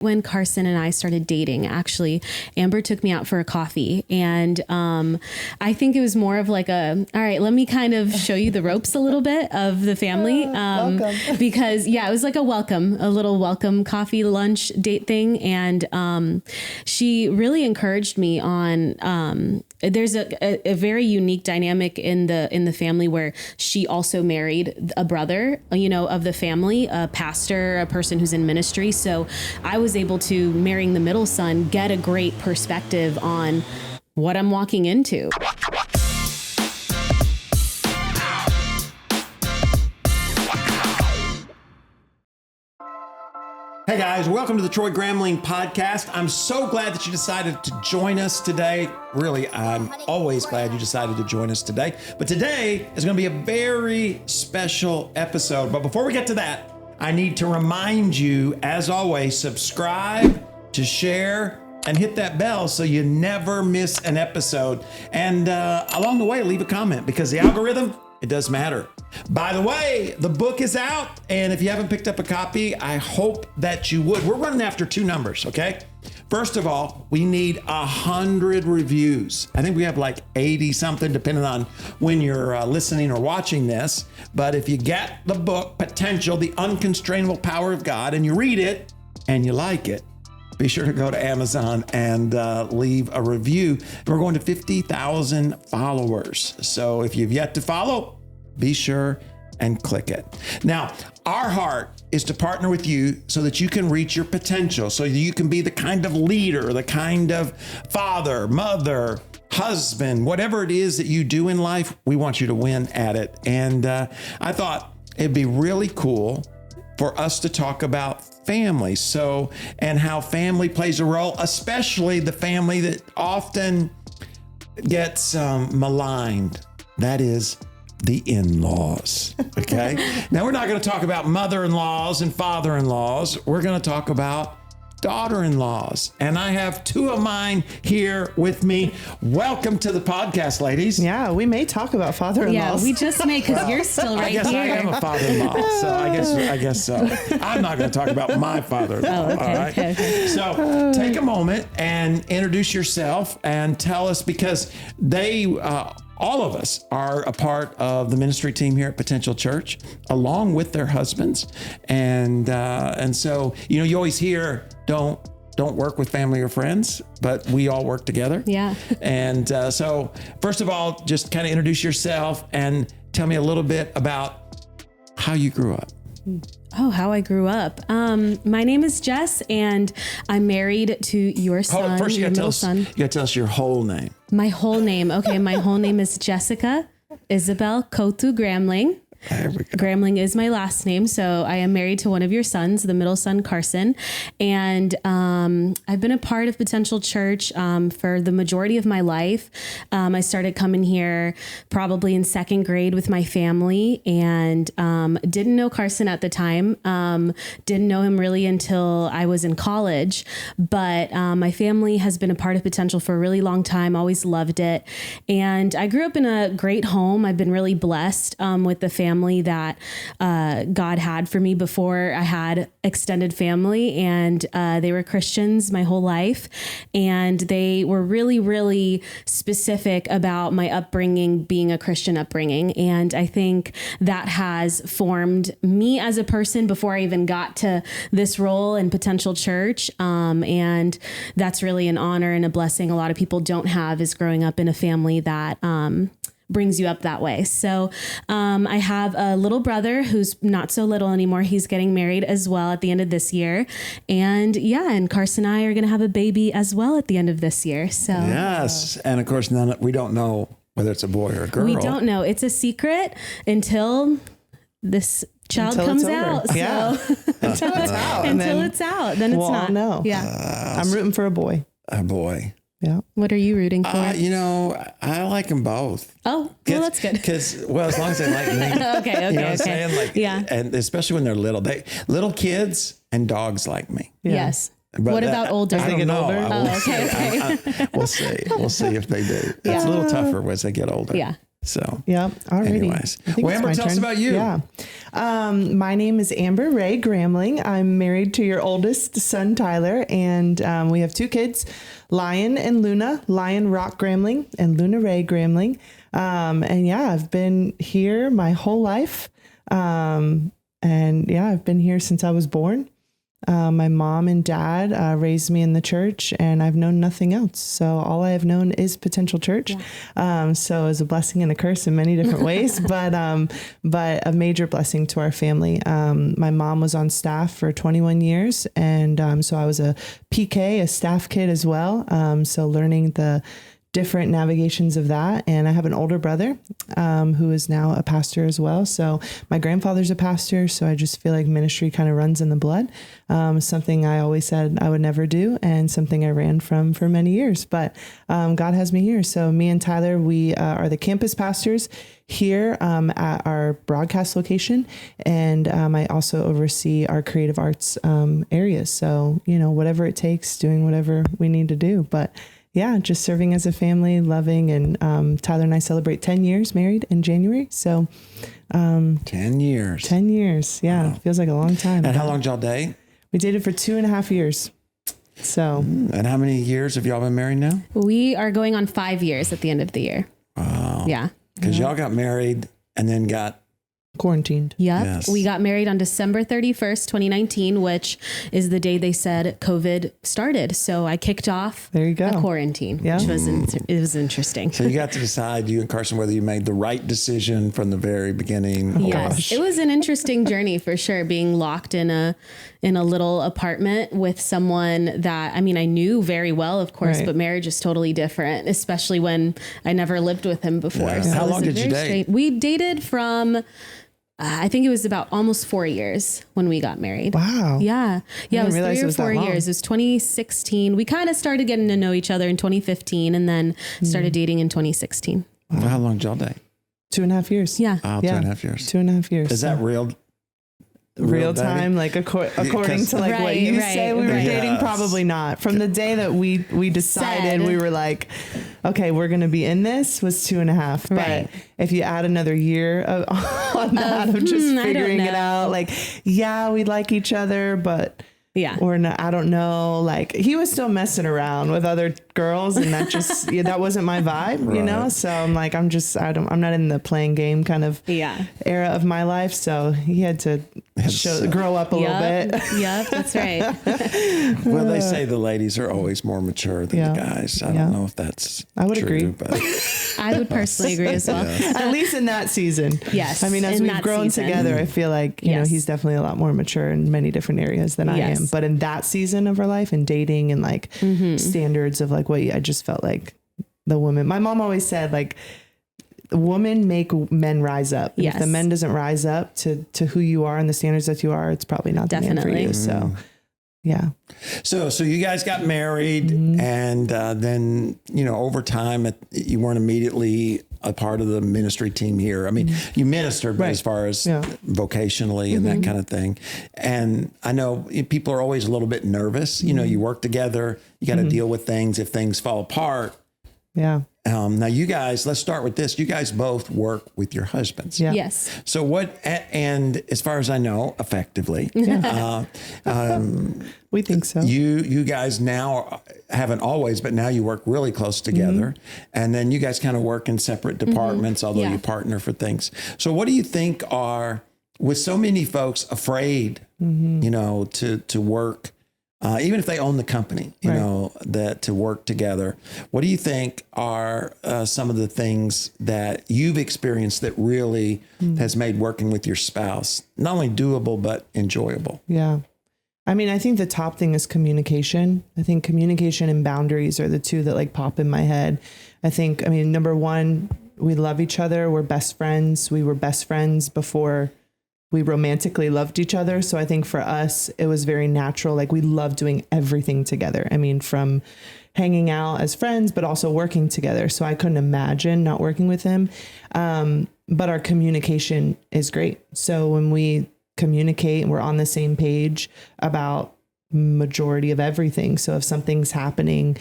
when Carson and I started dating, actually, Amber took me out for a coffee. And I think it was more of like all right, let me kind of show you the ropes a little bit of the family. Welcome. Because it was like a little welcome coffee lunch date thing. And she really encouraged me on, there's a very unique dynamic in the family where she also married a brother, of the family, a pastor, a person who's in ministry. So I was able to, marrying the middle son, get a great perspective on what I'm walking into. Hey guys, welcome to the Troy Gramling podcast. I'm so glad that you decided to join us today. Really, I'm always glad you decided to join us today. But today is going to be a very special episode. But before we get to that, I need to remind you, as always, subscribe, to share, and hit that bell so you never miss an episode. And along the way, leave a comment because the algorithm, it does matter. By the way, the book is out, and if you haven't picked up a copy, I hope that you would. We're running after two numbers, okay? First of all, we need 100 reviews. I think we have like 80 something, depending on when you're listening or watching this. But if you get the book, Potential, the Uncontainable Power of God, and you read it and you like it, be sure to go to Amazon and leave a review. We're going to 50,000 followers. So if you've yet to follow, be sure and click it. Now, our heart is to partner with you so that you can reach your potential, so that you can be the kind of leader, the kind of father, mother, husband, whatever it is that you do in life, we want you to win at it. And I thought it'd be really cool for us to talk about family. And how family plays a role, especially the family that often gets maligned. That is the in-laws, okay? Now, we're not going to talk about mother-in-laws and father-in-laws. We're going to talk about daughter-in-laws. And I have two of mine here with me. Welcome to the podcast, ladies. Yeah, we may talk about father-in-laws. Yeah, we just may, because you're still right here. I guess I am a father-in-law, so I guess so. I'm not going to talk about my father-in-law. Oh, okay, all right? okay. So take a moment and introduce yourself and tell us, because they, all of us are a part of the ministry team here at Potential Church, along with their husbands. And so, you always hear, don't work with family or friends, but we all work together. Yeah. And so first of all, just kind of introduce yourself and tell me a little bit about how you grew up. Oh, how I grew up. My name is Jess, and I'm married to your son. First, you got to tell us your whole name. My whole name. Okay. My whole name is Jessica Isabel Kotu Gramling. There we go. Gramling is my last name. So I am married to one of your sons, the middle son, Carson. And I've been a part of Potential Church for the majority of my life. I started coming here probably in second grade with my family, and didn't know Carson at the time. Didn't know him really until I was in college. But my family has been a part of Potential for a really long time. Always loved it. And I grew up in a great home. I've been really blessed with the family that God had for me before I had extended family, and they were Christians my whole life, and they were really, really specific about my upbringing being a Christian upbringing. And I think that has formed me as a person before I even got to this role in Potential Church. And that's really an honor and a blessing a lot of people don't have, is growing up in a family that brings you up that way. So I have a little brother who's not so little anymore. He's getting married as well at the end of this year. And Carson and I are going to have a baby as well at the end of this year. So yes. And of course, we don't know whether it's a boy or a girl. We don't know. It's a secret until this child comes out. So Yeah. Until it's out. Until it's out. Then it's not. No. Yeah. I'm rooting for a boy. A boy. Yeah. What are you rooting for? I like them both. Oh, well, that's good. Because, as long as they like me. Okay. You know what I'm saying? Like, yeah. And especially when they're little. Little kids and dogs like me. Yeah. Yes. But what about older? I don't know. older? Oh, okay. We'll see. We'll see if they do. It's a little tougher as they get older. Yeah. So, yeah, already. anyways. I think Well, it's Amber, my tell us turn. about you. Yeah. My name is Amber Ray Gramling. I'm married to your oldest son, Tyler, and we have two kids, Lion and Luna, Lion Rock Gramling and Luna Ray Gramling. And yeah, I've been here my whole life. And yeah, I've been here since I was born. My mom and dad raised me in the church, and I've known nothing else. So all I have known is Potential Church. Yeah. So it's a blessing and a curse in many different ways, but a major blessing to our family. My mom was on staff for 21 years. And so I was a PK, a staff kid as well. So learning the different navigations of that. And I have an older brother who is now a pastor as well. So my grandfather's a pastor. So I just feel like ministry kind of runs in the blood. Something I always said I would never do, and something I ran from for many years. But God has me here. So me and Tyler, we are the campus pastors here at our broadcast location. And I also oversee our creative arts areas. So, whatever it takes, doing whatever we need to do. But yeah, just serving as a family, loving. And Tyler and I celebrate 10 years married in January. So 10 years. 10 years. Yeah. Wow. Feels like a long time. And how long did y'all date? We dated for 2.5 years. So. And how many years have y'all been married now? We are going on 5 years at the end of the year. Wow. Yeah. Because y'all got married and then got quarantined. Yep. Yes. We got married on December 31st, 2019, which is the day they said COVID started. So I kicked off there you go. a quarantine, which was, it was interesting. So you got to decide, you and Carson, whether you made the right decision from the very beginning. Yes. It was an interesting journey for sure, being locked in a little apartment with someone that, I knew very well, of course, but marriage is totally different, especially when I never lived with him before. Yeah. So How long did you date? We dated from, I think it was about almost 4 years when we got married. Wow. Yeah. Yeah. It was 3 or 4 years. It was 2016. We kind of started getting to know each other in 2015 and then started dating in 2016. Wow. How long did y'all date? 2.5 years. Yeah. Oh, 2.5 years. 2.5 years. Is that real time, like according to like what you say we were dating? Probably not. From the day that we decided we were like, okay, we're going to be in this, was 2.5. But if you add another year on that of just figuring it out, like, yeah, we like each other, but or no, I don't know. Like, he was still messing around with other girls, and that just that wasn't my vibe, you know. So I'm like, I'm not in the playing game kind of era of my life. So he had to grow up a little bit. Yep, that's right. Well, they say the ladies are always more mature than the guys. I don't know if that's I would true, agree. But I would personally agree as well. At least in that season. Yes. I mean, as we've grown together, I feel like, you know, he's definitely a lot more mature in many different areas than I am. But in that season of our life and dating and like standards of like what I just felt like the woman, my mom always said, like, women make men rise up. And if the men doesn't rise up to who you are and the standards that you are, it's probably not the man for you. So yeah. So you guys got married and then, you know, over time you weren't immediately a part of the ministry team here. I mean, you ministered but as far as vocationally and that kind of thing. And I know people are always a little bit nervous. You know, you work together, you got to deal with things if things fall apart. Yeah. Now you guys, let's start with this. You guys both work with your husbands. Yeah. Yes. So and as far as I know, effectively, we think so. You guys now haven't always, but now you work really close together. And then you guys kind of work in separate departments, although you partner for things. So what do you think are, with so many folks afraid, you know, to work, even if they own the company, you know, that to work together, what do you think are some of the things that you've experienced that really has made working with your spouse not only doable, but enjoyable? Yeah. I mean, I think the top thing is communication. I think communication and boundaries are the two that like pop in my head. I think, I mean, number one, we love each other. We're best friends. We were best friends before we romantically loved each other. So I think for us, it was very natural. Like, we love doing everything together. I mean, from hanging out as friends, but also working together. So I couldn't imagine not working with him. But our communication is great. So when we communicate, we're on the same page about majority of everything. So if something's happening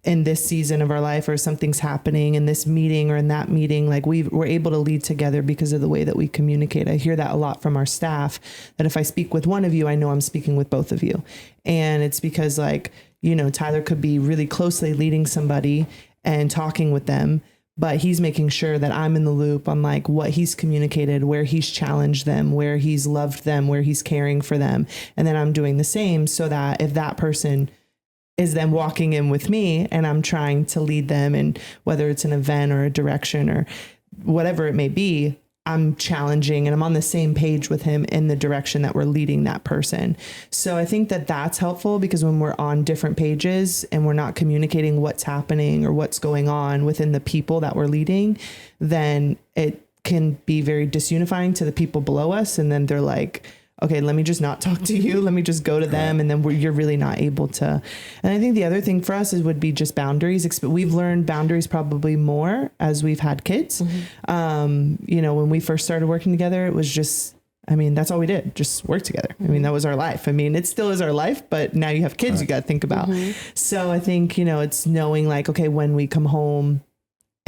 in this season of our life, or something's happening in this meeting or in that meeting, like we're able to lead together because of the way that we communicate. I hear that a lot from our staff, that if I speak with one of you, I know I'm speaking with both of you. And it's because, like, you know, Tyler could be really closely leading somebody and talking with them, but he's making sure that I'm in the loop on like what he's communicated, where he's challenged them, where he's loved them, where he's caring for them. And then I'm doing the same, so that if that person is then walking in with me and I'm trying to lead them, and whether it's an event or a direction or whatever it may be, I'm challenging and I'm on the same page with him in the direction that we're leading that person. So I think that that's helpful, because when we're on different pages and we're not communicating what's happening or what's going on within the people that we're leading, then it can be very disunifying to the people below us. And then they're like, okay, let me just not talk to you. Let me just go to them. And then you're really not able to. And I think the other thing for us would be just boundaries. We've learned boundaries probably more as we've had kids. You know, when we first started working together, it was just, I mean, that's all we did, just work together. I mean, that was our life. I mean, it still is our life, but now you have kids, you got to think about. So I think, you know, it's knowing like, okay, when we come home,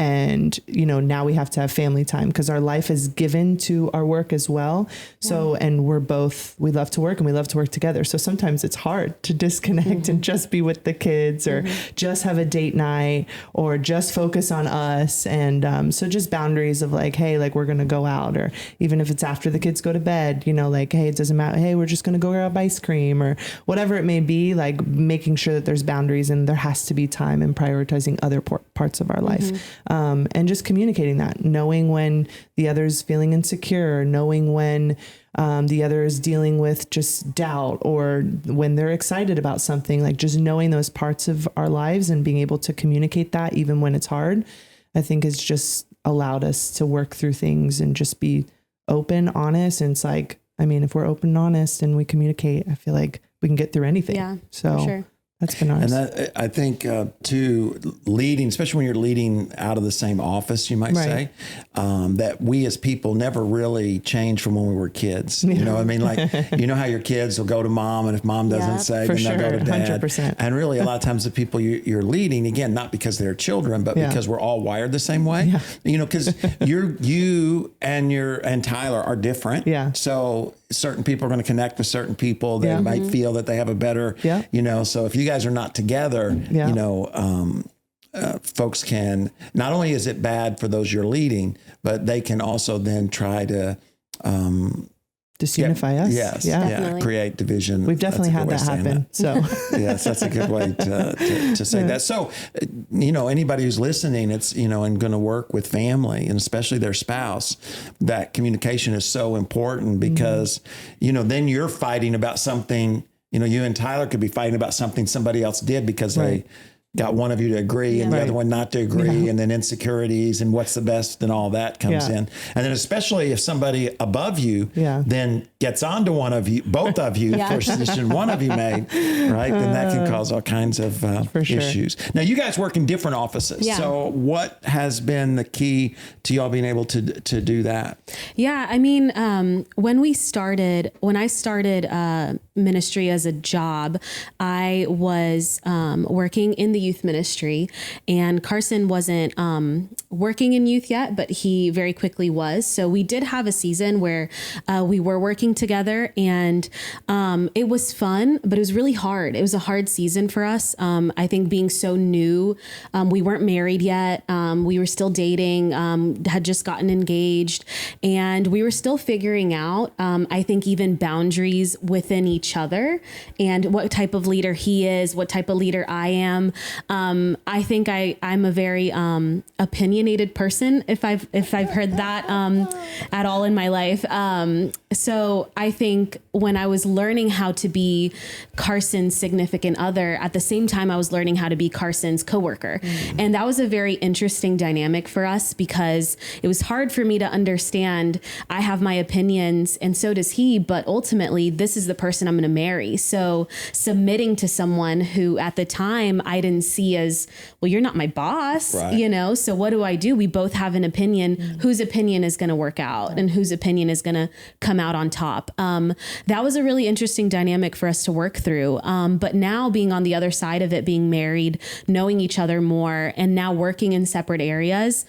and, you know, now we have to have family time, because our life is given to our work as well. So, and we love to work and we love to work together. So sometimes it's hard to disconnect and just be with the kids, or just have a date night, or just focus on us. And so just boundaries of like, hey, like we're going to go out, or even if it's after the kids go to bed, you know, like, hey, it doesn't matter. Hey, we're just going to go grab ice cream, or whatever it may be, like making sure that there's boundaries and there has to be time, and prioritizing other parts of our life. And just communicating that, knowing when the other's feeling insecure, knowing when the other is dealing with just doubt, or when they're excited about something, like just knowing those parts of our lives and being able to communicate that even when it's hard, I think has just allowed us to work through things and just be open, honest. And it's like, I mean, if we're open and honest and we communicate, I feel like we can get through anything. Yeah, so for sure. That's been ours. And that, I think, too, leading, especially when you're leading out of the same office, you might say, that we as people never really change from when we were kids. You know what I mean? Like, you know how your kids will go to mom, and if mom doesn't say, then they'll go to dad. 100%. And really, a lot of times the people you're leading, again, not because they're children, but because we're all wired the same way. You know, because you and Tyler are different. So certain people are going to connect with certain people. They might feel that they have a better, you know, so if you guys are not together, you know, folks can, not only is it bad for those you're leading, but they can also then try to disunify us. Create division. We've definitely had that happen. So yes, that's a good way to say that. So, you know, anybody who's listening, it's, you know, and going to work with family, and especially their spouse, that communication is so important, because, you know, then you're fighting about something. You know, you and Tyler could be fighting about something somebody else did because they got one of you to agree and the other one not to agree, and then insecurities and what's the best and all that comes in. And then especially if somebody above you then gets onto one of you, both of you, for a decision one of you made, right? Then that can cause all kinds of issues. Now, you guys work in different offices. So what has been the key to y'all being able to do that? Yeah, I mean, when I started ministry as a job, I was working in the youth ministry, and Carson wasn't working in youth yet, but he very quickly was. So we did have a season where we were working together, and it was fun, but it was really hard. It was a hard season for us. I think being so new, we weren't married yet. We were still dating, had just gotten engaged, and we were still figuring out, I think, even boundaries within each other, and what type of leader he is, what type of leader I am. I think I'm a very opinionated person, if I've heard that at all in my life. So I think when I was learning how to be Carson's significant other, at the same time I was learning how to be Carson's coworker. And that was a very interesting dynamic for us, because it was hard for me to understand. I have my opinions and so does he, but ultimately this is the person I'm going to marry. So submitting to someone who at the time I didn't see as, well, you're not my boss, right. So what do? We both have an opinion, whose opinion is going to work out and whose opinion is going to come out on top. That was a really interesting dynamic for us to work through. But now being on the other side of it, being married, knowing each other more, and now working in separate areas,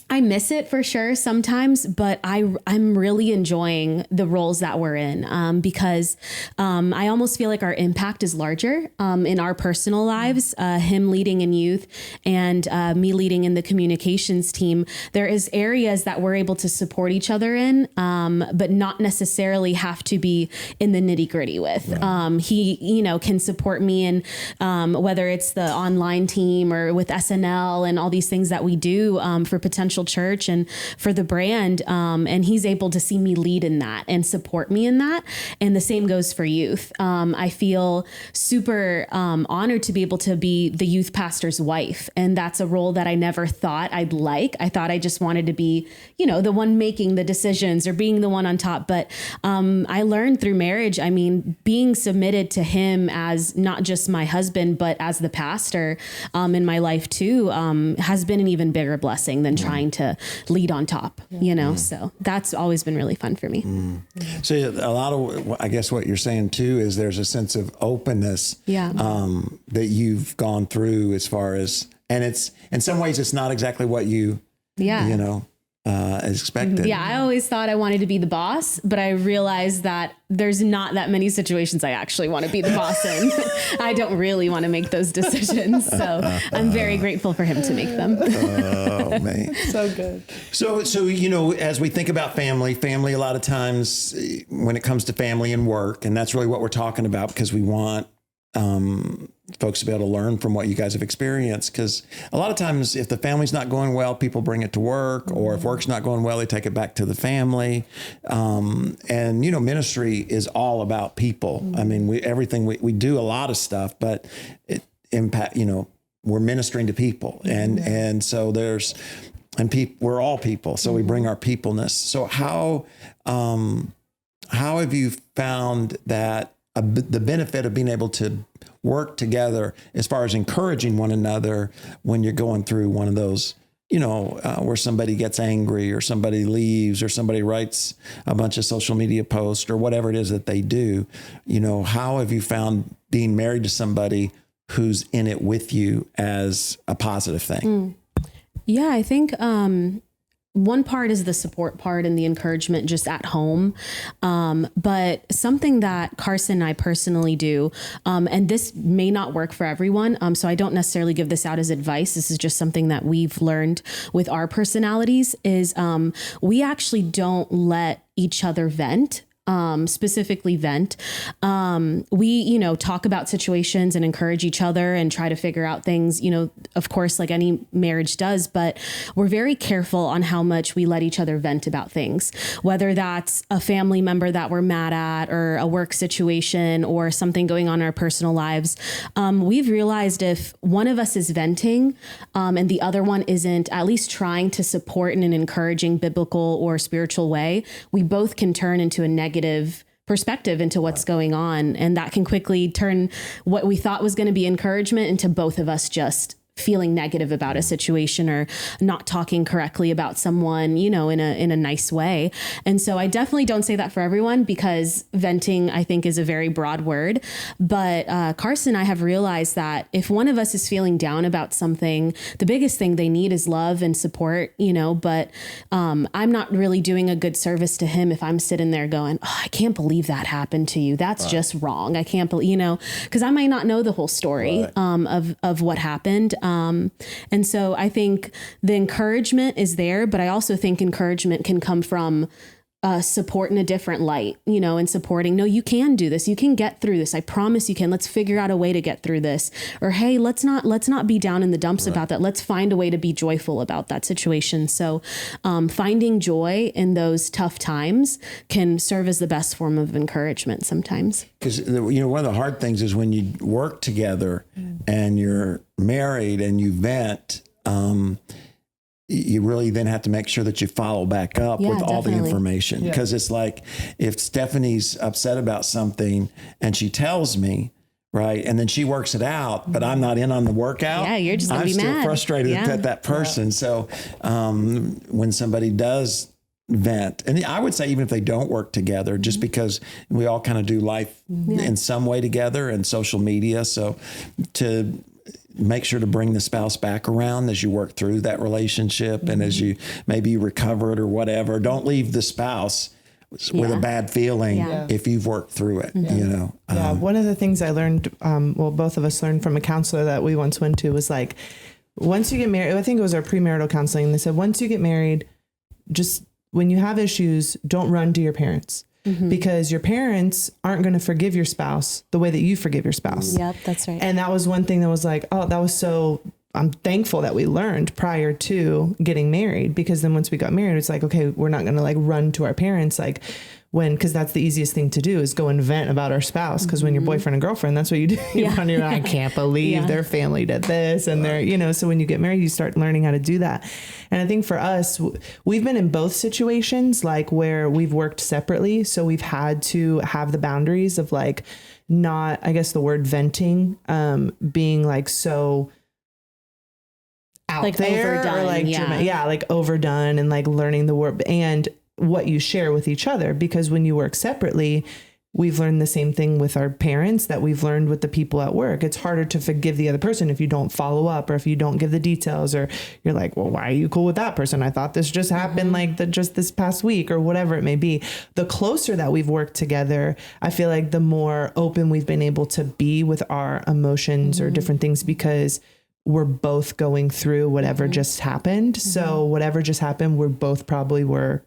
I miss it for sure sometimes, but I'm really enjoying the roles that we're in because I almost feel like our impact is larger in our personal lives, him leading in youth and me leading in the communications team. There is areas that we're able to support each other in, but not necessarily have to be in the nitty gritty with. Right. He, can support me in whether it's the online team or with SNL and all these things that we do for potential church and for the brand. And he's able to see me lead in that and support me in that. And the same goes for youth. I feel super honored to be able to be the youth pastor's wife. And that's a role that I never thought I'd like. I thought I just wanted to be, the one making the decisions or being the one on top. But I learned through marriage, being submitted to him as not just my husband, but as the pastor in my life too, has been an even bigger blessing than trying to lead on top, so that's always been really fun for me. So a lot of, I guess what you're saying too, is there's a sense of openness that you've gone through as far as, and it's, in some ways it's not exactly what you, as expected. Yeah. I always thought I wanted to be the boss, but I realized that there's not that many situations I actually want to be the boss in. I don't really want to make those decisions. So I'm very grateful for him to make them. Oh man. So good. So, as we think about family, a lot of times when it comes to family and work, and that's really what we're talking about, because we want folks to be able to learn from what you guys have experienced. Because a lot of times if the family's not going well, people bring it to work, or if work's not going well, they take it back to the family. And, ministry is all about people. We do a lot of stuff, but it impact, we're ministering to people. And so we're all people. So we bring our peopleness. So how have you found that the benefit of being able to work together as far as encouraging one another when you're going through one of those, where somebody gets angry or somebody leaves or somebody writes a bunch of social media posts or whatever it is that they do, how have you found being married to somebody who's in it with you as a positive thing? Yeah, I think, one part is the support part and the encouragement just at home. But something that Carson and I personally do, and this may not work for everyone. So I don't necessarily give this out as advice. This is just something that we've learned with our personalities is, we actually don't let each other vent. Specifically vent. We, talk about situations and encourage each other and try to figure out things, of course, like any marriage does, but we're very careful on how much we let each other vent about things, whether that's a family member that we're mad at or a work situation or something going on in our personal lives. We've realized if one of us is venting, and the other one isn't at least trying to support in an encouraging biblical or spiritual way, we both can turn into a negative perspective into what's going on. And that can quickly turn what we thought was going to be encouragement into both of us just feeling negative about a situation or not talking correctly about someone, in a nice way. And so I definitely don't say that for everyone because venting, I think, is a very broad word. But Carson and I have realized that if one of us is feeling down about something, the biggest thing they need is love and support, but I'm not really doing a good service to him if I'm sitting there going, oh, I can't believe that happened to you. That's just wrong. I can't believe, because I might not know the whole story of what happened. And so I think the encouragement is there, but I also think encouragement can come from support in a different light, and supporting, no, you can do this. You can get through this. I promise you can. Let's figure out a way to get through this. Or, hey, let's not be down in the dumps about that. Let's find a way to be joyful about that situation. So finding joy in those tough times can serve as the best form of encouragement sometimes. Because, one of the hard things is when you work together and you're married and you vent, you really then have to make sure that you follow back up with all the information. Because it's like, if Stephanie's upset about something and she tells me, right, and then she works it out, but I'm not in on the workout. Yeah, you're just gonna I'm be still mad. frustrated at that person. So when somebody does vent, and I would say even if they don't work together, just because we all kind of do life in some way together and social media, so to make sure to bring the spouse back around as you work through that relationship and as you maybe recover it or whatever. Don't leave the spouse with a bad feeling if you've worked through it, you know. One of the things I learned, both of us learned from a counselor that we once went to was like, once you get married, I think it was our premarital counseling. They said, once you get married, just when you have issues, don't run to your parents. Because your parents aren't going to forgive your spouse the way that you forgive your spouse. Yep, that's right. And that was one thing that was like, oh, that was so, I'm thankful that we learned prior to getting married, because then once we got married, it's like, okay, we're not going to like run to our parents. Like because that's the easiest thing to do is go and vent about our spouse. Because when you're boyfriend and girlfriend, that's what you do. You run, you're like, I can't believe their family did this. And they're, you know, so when you get married, you start learning how to do that. And I think for us, we've been in both situations, like where we've worked separately. So we've had to have the boundaries of like, not, I guess the word venting, being like, so out like there overdone, or like, like overdone, and like learning the word and what you share with each other. Because when you work separately, we've learned the same thing with our parents that we've learned with the people at work. It's harder to forgive the other person if you don't follow up, or if you don't give the details, or you're like, well, why are you cool with that person? I thought this just happened just this past week, or whatever it may be. The closer that we've worked together, I feel like the more open we've been able to be with our emotions or different things, because we're both going through whatever just happened. So whatever just happened, we're both probably were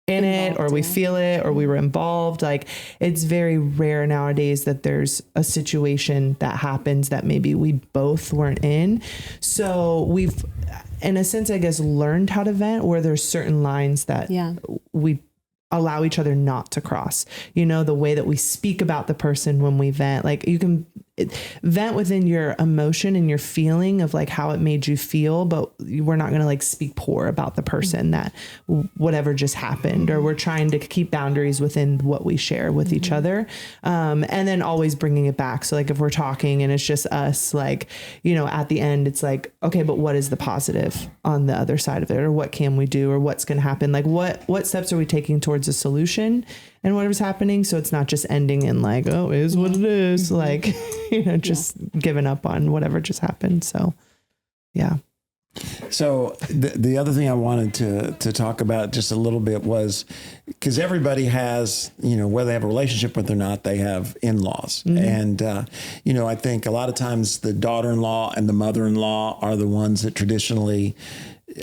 in it, or we feel it, or we were involved. Like, it's very rare nowadays that there's a situation that happens that maybe we both weren't in. So we've, in a sense, I guess, learned how to vent, where there's certain lines that we allow each other not to cross. You know, the way that we speak about the person when we vent, like you can vent within your emotion and your feeling of like how it made you feel, but we're not going to like speak poor about the person that whatever just happened, or we're trying to keep boundaries within what we share with each other. And then always bringing it back. So like if we're talking and it's just us, like, you know, at the end, it's like, okay, but what is the positive on the other side of it? Or what can we do? Or what's going to happen? Like what steps are we taking towards a solution and whatever's happening? So it's not just ending in like, oh, it is what it is. Like, you know, just giving up on whatever just happened. So, yeah. So the other thing I wanted to talk about just a little bit was, because everybody has, you know, whether they have a relationship with or not, they have in-laws. And, you know, I think a lot of times the daughter-in-law and the mother-in-law are the ones that traditionally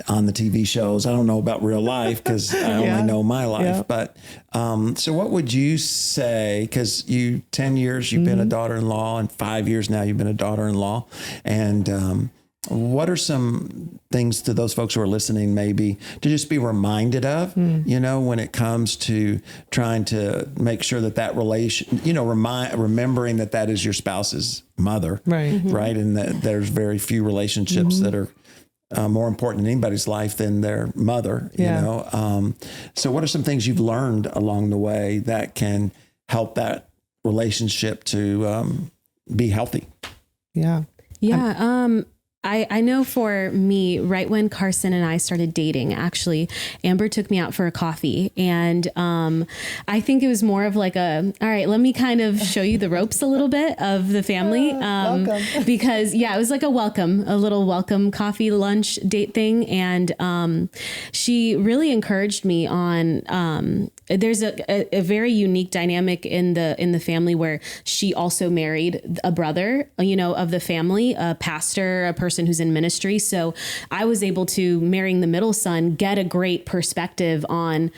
on the TV shows. I don't know about real life because I only know my life. But so what would you say, because 10 years you've been a daughter-in-law, and 5 years now you've been a daughter-in-law. And what are some things to those folks who are listening maybe to just be reminded of, you know, when it comes to trying to make sure that relation, you know, remembering that is your spouse's mother, right? And that there's very few relationships that are more important in anybody's life than their mother, you know? So what are some things you've learned along the way that can help that relationship to be healthy? Yeah. I know for me, right when Carson and I started dating, actually, Amber took me out for a coffee, and I think it was more of like all right, let me kind of show you the ropes a little bit of the family. Welcome. Because it was like a little welcome coffee lunch date thing. And she really encouraged me on, there's a very unique dynamic in the family where she also married a brother, you know, of the family, a pastor, a person who's in ministry. So I was able to, marrying the middle son, get a great perspective on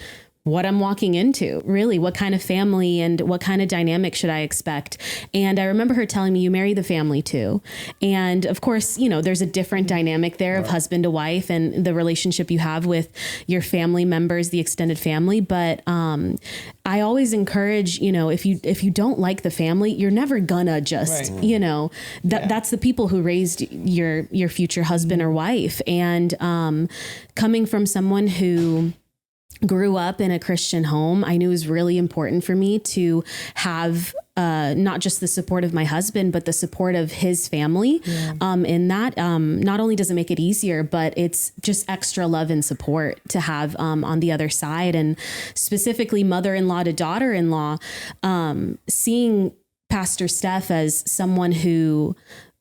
what I'm walking into, really, what kind of family and what kind of dynamic should I expect? And I remember her telling me, you marry the family too. And of course, you know, there's a different dynamic there of husband to wife and the relationship you have with your family members, the extended family. But I always encourage, you know, if you don't like the family, you're never gonna just, you know, that's the people who raised your future husband or wife. And coming from someone who grew up in a Christian home, I knew it was really important for me to have not just the support of my husband, but the support of his family. In that, not only does it make it easier, but it's just extra love and support to have on the other side. And specifically mother-in-law to daughter-in-law, seeing Pastor Steph as someone who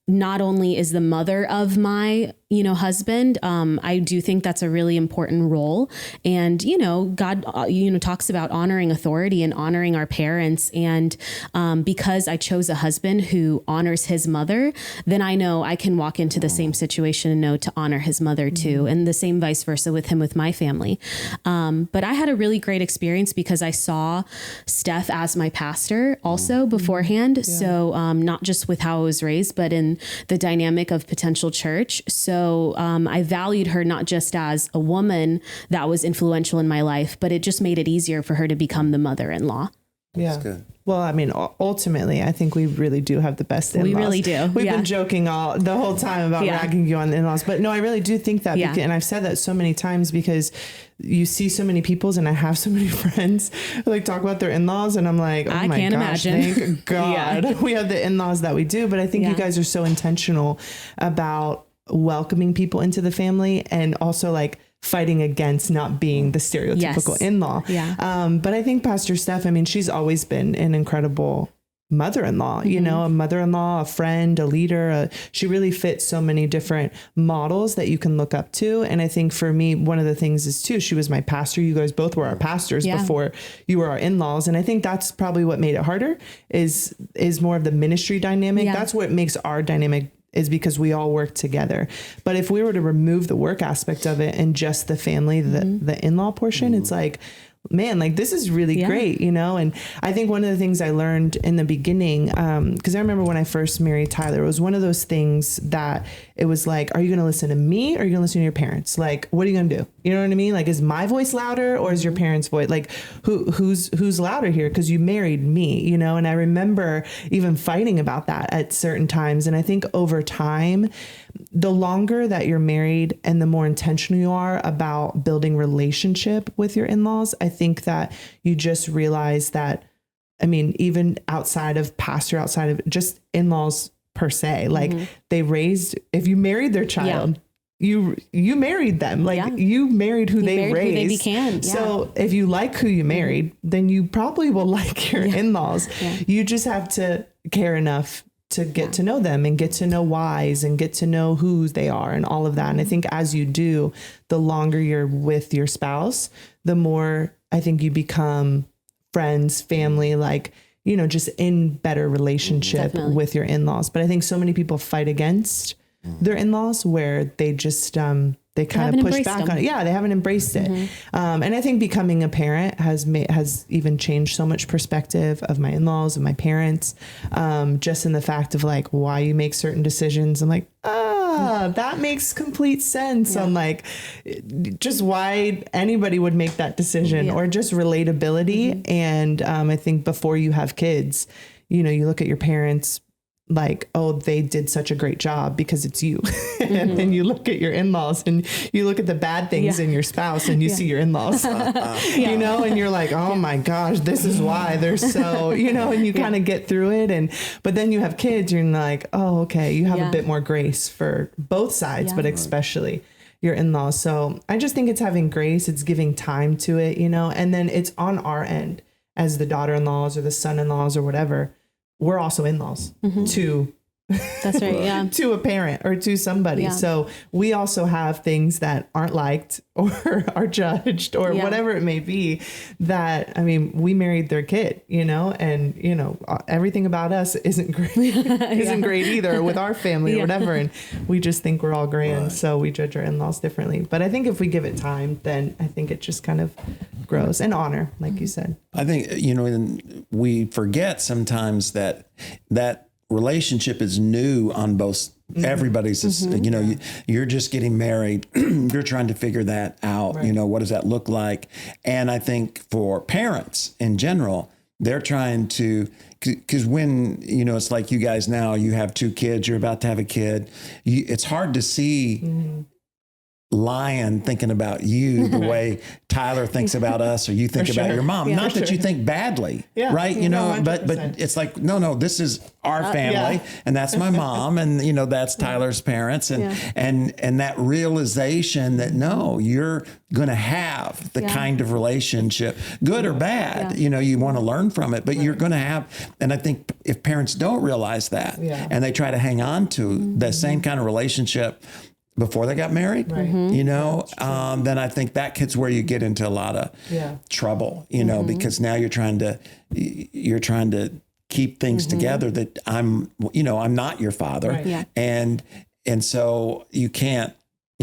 not only is the mother of my, you know, husband, I do think that's a really important role. And, you know, God, you know, talks about honoring authority and honoring our parents. And because I chose a husband who honors his mother, then I know I can walk into the same situation and know to honor his mother too. And the same vice versa with him, with my family. But I had a really great experience because I saw Steph as my pastor also beforehand. So not just with how I was raised, but in the dynamic of potential church. So I valued her not just as a woman that was influential in my life, but it just made it easier for her to become the mother-in-law. Yeah. That's good. Well, I mean, ultimately, I think we really do have the best in-laws. We really do. We've been joking the whole time about ragging you on the in-laws, but no, I really do think that, and I've said that so many times because you see so many people's, and I have so many friends who like talk about their in-laws, and I'm like, oh I my can't gosh, imagine. thank God we have the in-laws that we do. But I think you guys are so intentional about welcoming people into the family and also like fighting against not being the stereotypical in-law. But I think Pastor Steph, I mean, she's always been an incredible mother-in-law, you know, a mother-in-law, a friend, a leader. She really fits so many different models that you can look up to. And I think for me, one of the things is too, she was my pastor. You guys both were our pastors before you were our in-laws. And I think that's probably what made it harder is more of the ministry dynamic. That's what makes our dynamic is because we all work together. But if we were to remove the work aspect of it and just the family, the in-law portion, it's like, man, like this is really great, you know? And I think one of the things I learned in the beginning, because I remember when I first married Tyler, it was one of those things that it was like, are you going to listen to me or are you going to listen to your parents? Like, what are you going to do? You know what I mean? Like, is my voice louder or is your parents' voice? Like, who's louder here? Because you married me, you know? And I remember even fighting about that at certain times. And I think over time, the longer that you're married and the more intentional you are about building relationship with your in-laws, I think that you just realize that, I mean, even outside of pastor, outside of just in-laws per se, like they raised, if you married their child, you married them, like you married who they raised. Who they became. So if you like who you married, then you probably will like your in-laws. You just have to care enough to get to know them and get to know whys and get to know who they are and all of that. And I think as you do, the longer you're with your spouse, the more I think you become friends, family, like, you know, just in better relationship with your in-laws. But I think so many people fight against their in-laws where they just, they kind of push back on it. Yeah, they haven't embraced it. And I think becoming a parent has even changed so much perspective of my in-laws and my parents, just in the fact of like why you make certain decisions. I'm like, that makes complete sense on like just why anybody would make that decision or just relatability. And I think before you have kids, you know, you look at your parents like, oh, they did such a great job because it's you. And then you look at your in-laws and you look at the bad things in your spouse and you see your in-laws, you know, and you're like, oh my gosh, this is why they're so, you know, and you kind of get through it. But then you have kids, you're like, oh, okay, you have a bit more grace for both sides, but especially your in-laws. So I just think it's having grace. It's giving time to it, you know, and then it's on our end as the daughter-in-laws or the son-in-laws or whatever. We're also in-laws to That's right. Yeah. to a parent or to somebody. Yeah. So we also have things that aren't liked or are judged or whatever it may be that, I mean, we married their kid, and, everything about us isn't great, isn't great either with our family or whatever. And we just think we're all grand. Right. So we judge our in-laws differently. But I think if we give it time, then I think it just kind of grows, and honor, like you said. I think, and we forget sometimes that relationship is new on both everybody's, you're just getting married. You're trying to figure that out. Right. What does that look like? And I think for parents in general, they're trying to, because when, it's like you guys now, you have 2 kids, you're about to have a kid. It's hard to see Lion thinking about you the way Tyler thinks about us, or you think about your mom. Not that you think badly, right? But it's like, no, this is our family, and that's my mom, and that's Tyler's parents, and that realization that no, you're going to have the kind of relationship, good or bad. You want to learn from it, but you're going to have. And I think if parents don't realize that, and they try to hang on to the same kind of relationship before they got married, then I think that gets where you get into a lot of trouble, because now you're trying to keep things together that I'm not your father. And so you can't,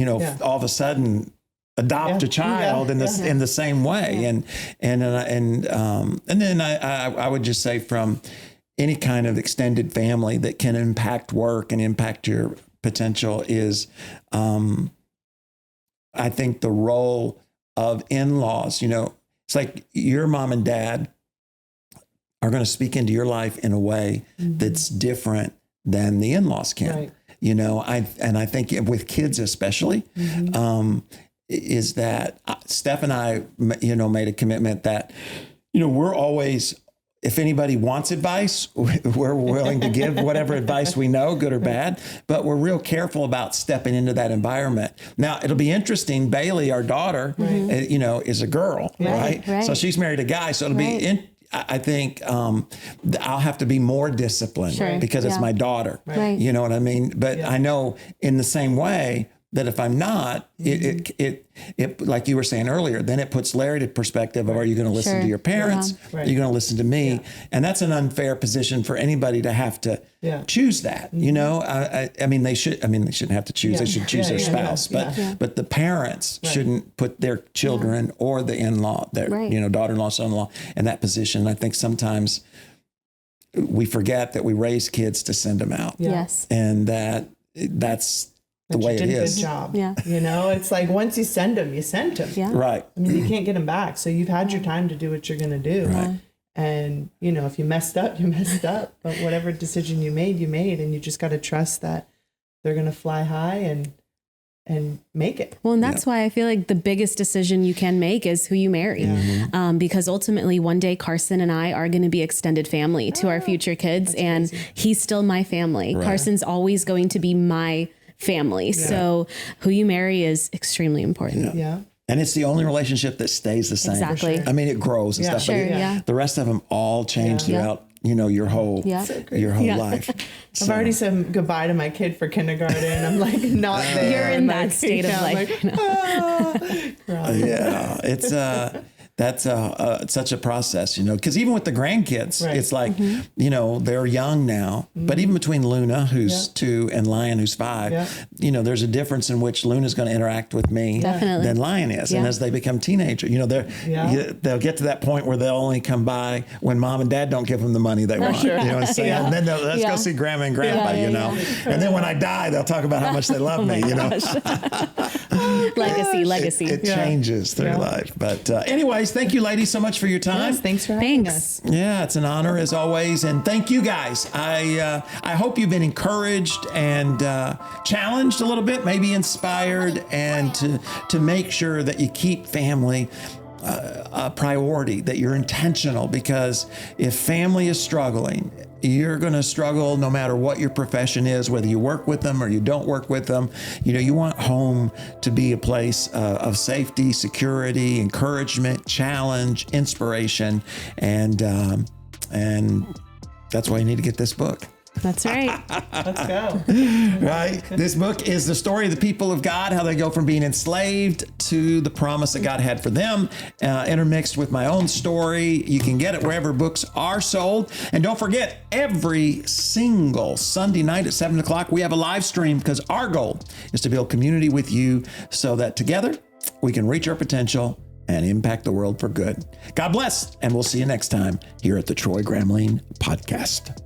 all of a sudden adopt a child in the same way. And then I would just say, from any kind of extended family that can impact work and impact your potential is, I think the role of in-laws, it's like your mom and dad are going to speak into your life in a way that's different than the in-laws can. Right. I think with kids especially, is that Steph and I, made a commitment that, we're always, if anybody wants advice, we're willing to give whatever advice we know, good or bad, but we're real careful about stepping into that environment. Now, it'll be interesting. Bailey, our daughter, is a girl, right? So she's married a guy. So it'll be, I think I'll have to be more disciplined because it's my daughter. Right. You know what I mean? But I know in the same way that if I'm not, it like you were saying earlier, then it puts Larry to perspective of, are you going to listen to your parents? Are you going to listen to me? And that's an unfair position for anybody to have to choose that. I mean, they shouldn't have to choose. They should choose their spouse, but the parents shouldn't put their children or the in-law, their daughter-in-law, son-in-law in that position. I think sometimes we forget that we raise kids to send them out. Yes. And that's the way it is. Good job. Yeah. It's like once you send them, you sent them. Yeah. Right. I mean, you can't get them back. So you've had your time to do what you're going to do. Right. And, if you messed up, you messed up. But whatever decision you made. And you just got to trust that they're going to fly high and make it. Well, and that's why I feel like the biggest decision you can make is who you marry. Because ultimately one day Carson and I are going to be extended family to our future kids. And he's still my family. Right. Carson's always going to be my family. So who you marry is extremely important. And it's the only relationship that stays the same. Exactly. I mean, it grows and stuff. But the rest of them all change throughout, your whole life. I've already said goodbye to my kid for kindergarten. I'm like not there. You're in that state of life. It's that's such a process, because even with the grandkids, it's like, they're young now, but even between Luna, who's 2, and Lion, who's 5, there's a difference in which Luna's going to interact with me than Lion is. And as they become teenagers, they'll get to that point where they'll only come by when mom and dad don't give them the money they want. You know what I'm saying? And then let's go see grandma and grandpa, and then when I die, they'll talk about how much they love me, Legacy. It changes through life. But anyways, thank you, ladies, so much for your time. Yes, thanks for having us. Yeah, it's an honor as always. And thank you guys. I hope you've been encouraged and challenged a little bit, maybe inspired, and to make sure that you keep family a priority, that you're intentional, because if family is struggling, you're going to struggle no matter what your profession is, whether you work with them or you don't work with them. You want home to be a place of safety, security, encouragement, challenge, inspiration. And that's why you need to get this book. That's right. Let's go. Right? This book is the story of the people of God, how they go from being enslaved to the promise that God had for them, intermixed with my own story. You can get it wherever books are sold. And don't forget, every single Sunday night at 7 o'clock, we have a live stream because our goal is to build community with you so that together we can reach our potential and impact the world for good. God bless, and we'll see you next time here at the Troy Gramling Podcast.